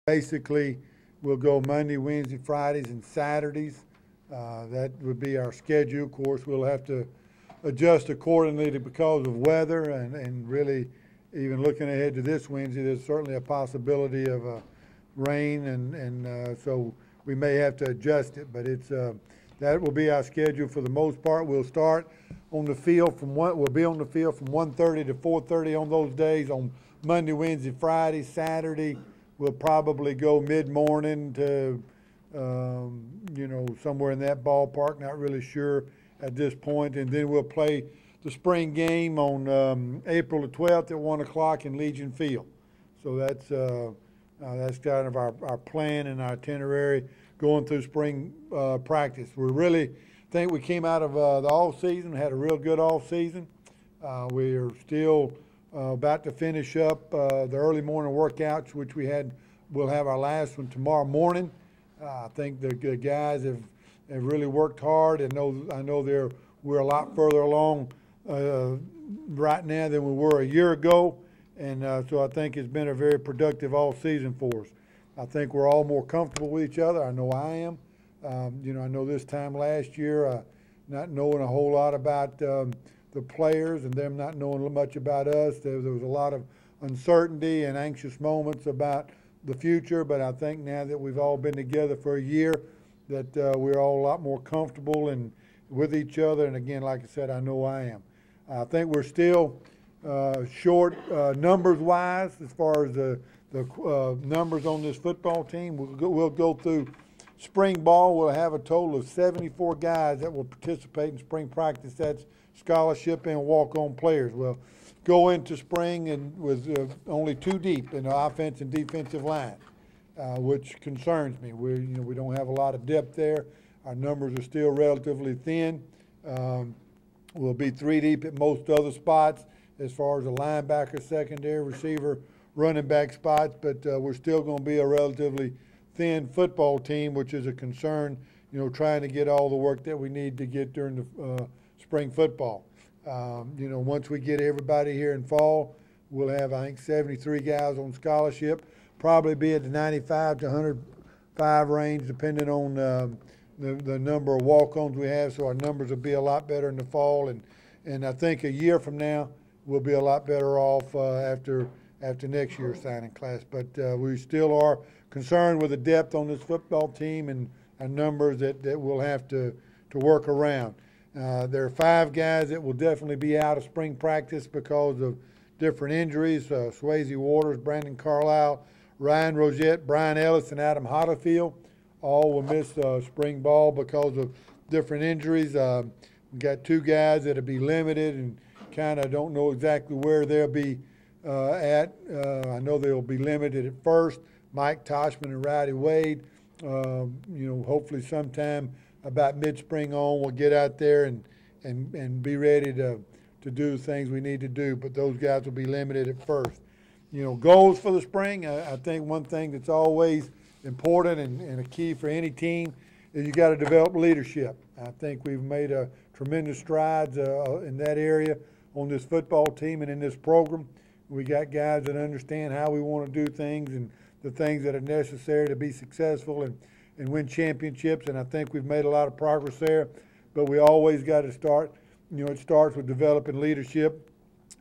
Basically, we'll go Monday, Wednesday, Fridays, and Saturdays. That would be our schedule. Of course, we'll have to adjust accordingly because of weather and really even looking ahead to this Wednesday, there's certainly a possibility of rain, and so we may have to adjust it. But that will be our schedule for the most part. We'll start on the field we'll be on the field from 1:30 to 4:30 on those days on Monday, Wednesday, Friday, Saturday. We'll probably go mid-morning to, somewhere in that ballpark, not really sure at this point. And then we'll play the spring game on April the 12th at 1 o'clock in Legion Field. So that's kind of our plan and our itinerary going through spring practice. We really think we came out of the off-season, had a real good off-season. We are still about to finish up the early morning workouts, which we'll have our last one tomorrow morning. I think the guys have really worked hard, and I know we're a lot further along right now than we were a year ago, and so I think it's been a very productive all season for us. I think we're all more comfortable with each other. I know I am. I know this time last year, not knowing a whole lot about the players and them not knowing much about us, there was a lot of uncertainty and anxious moments about the future, but I think now that we've all been together for a year that we're all a lot more comfortable and with each other, and again, like I said, I know I am. I think we're still short numbers-wise as far as the numbers on this football team. We'll go through spring ball. We'll have a total of 74 guys that will participate in spring practice. That's scholarship and walk-on players. We'll go into spring and with only 2 deep in the offense and defensive line, which concerns me. We don't have a lot of depth there. Our numbers are still relatively thin. We'll be 3 deep at most other spots as far as the linebacker, secondary, receiver, running back spots, but we're still going to be a relatively thin football team, which is a concern, trying to get all the work that we need to get during the spring football. Once we get everybody here in fall, we'll have, I think, 73 guys on scholarship, probably be at the 95 to 105 range, depending on the number of walk-ons we have, so our numbers will be a lot better in the fall, and I think a year from now we'll be a lot better off after next year's signing class. But we still are concerned with the depth on this football team and numbers that we'll have to work around. There are 5 guys that will definitely be out of spring practice because of different injuries. Swayze Waters, Brandon Carlisle, Ryan Rosette, Brian Ellis, and Adam Hotterfield all will miss spring ball because of different injuries. We've got 2 guys that will be limited and kind of don't know exactly where they'll be at. I know they'll be limited at first. Mike Toshman and Rowdy Wade. Hopefully sometime about mid-spring on, we'll get out there and be ready to do the things we need to do. But those guys will be limited at first. Goals for the spring. I think one thing that's always important and a key for any team is you got to develop leadership. I think we've made a tremendous strides in that area on this football team and in this program. We got guys that understand how we want to do things and the things that are necessary to be successful and win championships, and I think we've made a lot of progress there. But we always got to start, it starts with developing leadership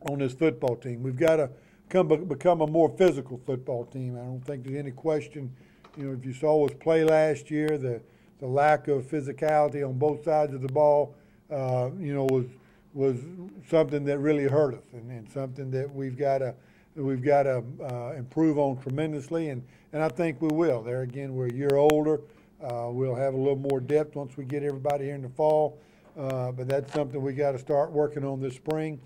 on this football team. We've got to become a more physical football team. I don't think there's any question, if you saw us play last year, the lack of physicality on both sides of the ball, was something that really hurt us, and something that we've got to improve on tremendously, and I think we will. There again, we're a year older. We'll have a little more depth once we get everybody here in the fall, but that's something we got to start working on this spring.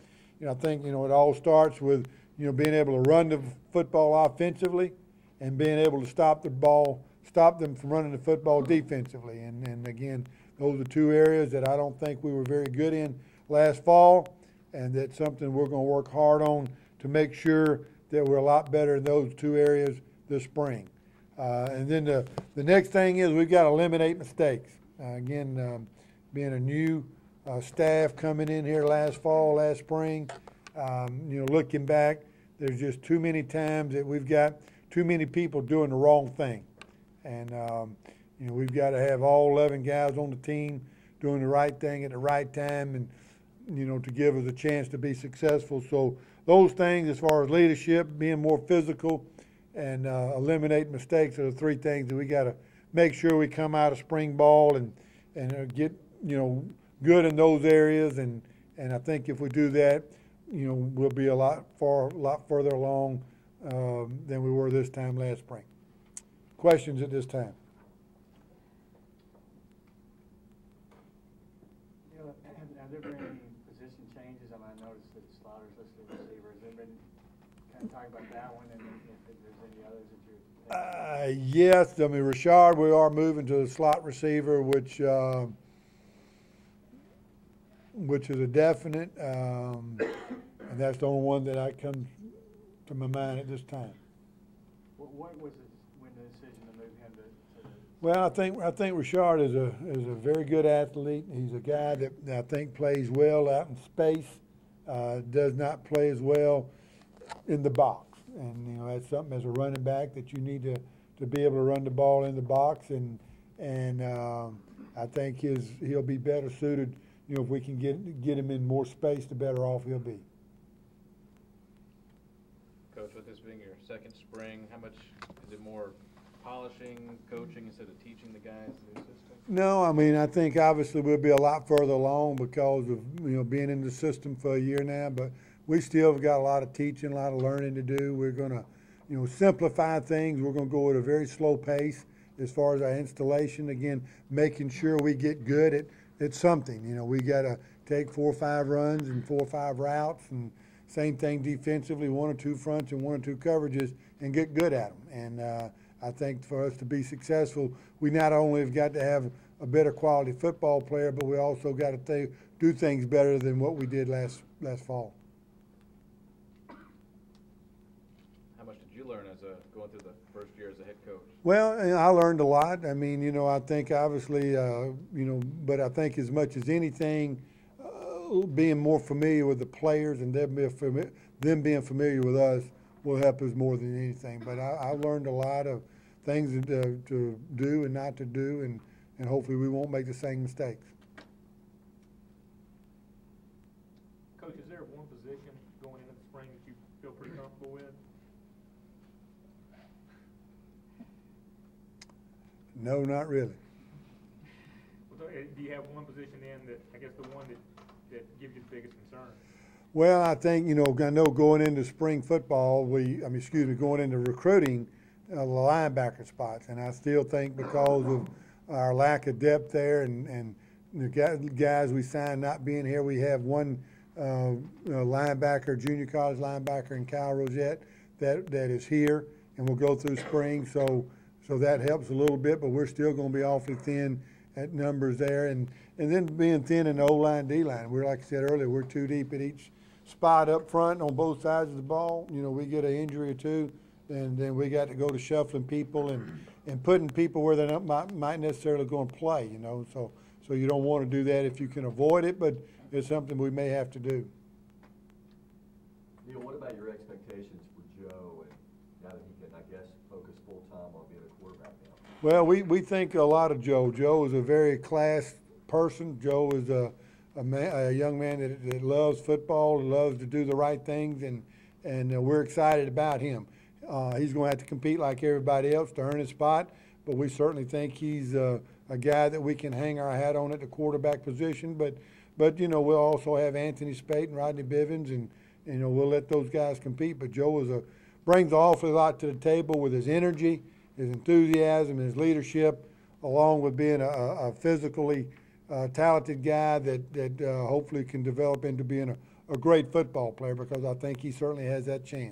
I think it all starts with being able to run the football offensively and being able to stop them from running the football defensively, and again, those are 2 areas that I don't think we were very good in last fall, and that's something we're going to work hard on to make sure that we're a lot better in those 2 areas this spring. And then the next thing is we've got to eliminate mistakes. Again, being a new staff coming in here last spring, looking back, there's just too many times that we've got too many people doing the wrong thing. And, you know, we've got to have all 11 guys on the team doing the right thing at the right time and, you know, to give us a chance to be successful. So those things as far as leadership, being more physical, and eliminate mistakes are the three things that we got to make sure we come out of spring ball and get, you know, good in those areas. And I think if we do that, you know, we'll be a lot further along than we were this time last spring. Questions at this time? You know, have there been any position changes? I noticed that Slaughter's listed receiver. Has there been kind of talking about that one, and if there's any others that you're Yes, I mean, Rashard, we are moving to the slot receiver, which is a definite, and that's the only one that comes to my mind at this time. What was it when the decision to move him to Well, I think Rashard is a very good athlete. He's a guy that I think plays well out in space, does not play as well in the box. And, you know, that's something as a running back that you need to be able to run the ball in the box. And I think he'll be better suited, you know, if we can get him in more space, the better off he'll be. Coach, with this being your second spring, how much is it more polishing, coaching instead of teaching the guys the new system? No, I mean, I think obviously we'll be a lot further along because of, you know, being in the system for a year now, but we still have got a lot of teaching, a lot of learning to do. We're going to, you know, simplify things. We're going to go at a very slow pace as far as our installation. Again, making sure we get good at something. You know, we got to take 4 or 5 runs and 4 or 5 routes, and same thing defensively, 1 or 2 fronts and 1 or 2 coverages, and get good at them. And I think for us to be successful, we not only have got to have a better quality football player, but we also got to do things better than what we did last fall. How much did you learn as going through the first year as a head coach? Well, I learned a lot. I mean, you know, I think obviously, you know, but I think as much as anything, being more familiar with the players and them being familiar with us will help us more than anything. But I learned a lot of things to do and not to do, and hopefully we won't make the same mistakes. Coach, is there one position going into the spring that you feel pretty comfortable with? No, not really. Do you have one position in that, I guess the one that gives you the biggest concern? Well, I think, you know, I know going into spring football, going into recruiting, the linebacker spots, and I still think because of our lack of depth there and the guys we signed not being here, we have one linebacker, junior college linebacker in Kyle Rosette that is here and will go through spring, so that helps a little bit, but we're still going to be awfully thin at numbers there, and then being thin in the O-line, D-line. We're, like I said earlier, we're too deep at each spot up front on both sides of the ball. You know, we get an injury or two, and then we got to go to shuffling people and putting people where they're not might necessarily going to play, you know. So you don't want to do that if you can avoid it, but it's something we may have to do. Neil, what about your expectations for Joe, and now that he can, I guess, focus full-time on being a quarterback now? Well, we think a lot of Joe. Joe is a very class person. Joe is a young man that loves football, loves to do the right things, and we're excited about him. He's going to have to compete like everybody else to earn his spot, but we certainly think he's a guy that we can hang our hat on at the quarterback position. But you know, we'll also have Anthony Spate and Rodney Bivens, and you know, we'll let those guys compete. But Joe brings an awful lot to the table with his energy, his enthusiasm, his leadership, along with being a physically talented guy that hopefully can develop into being a great football player, because I think he certainly has that chance.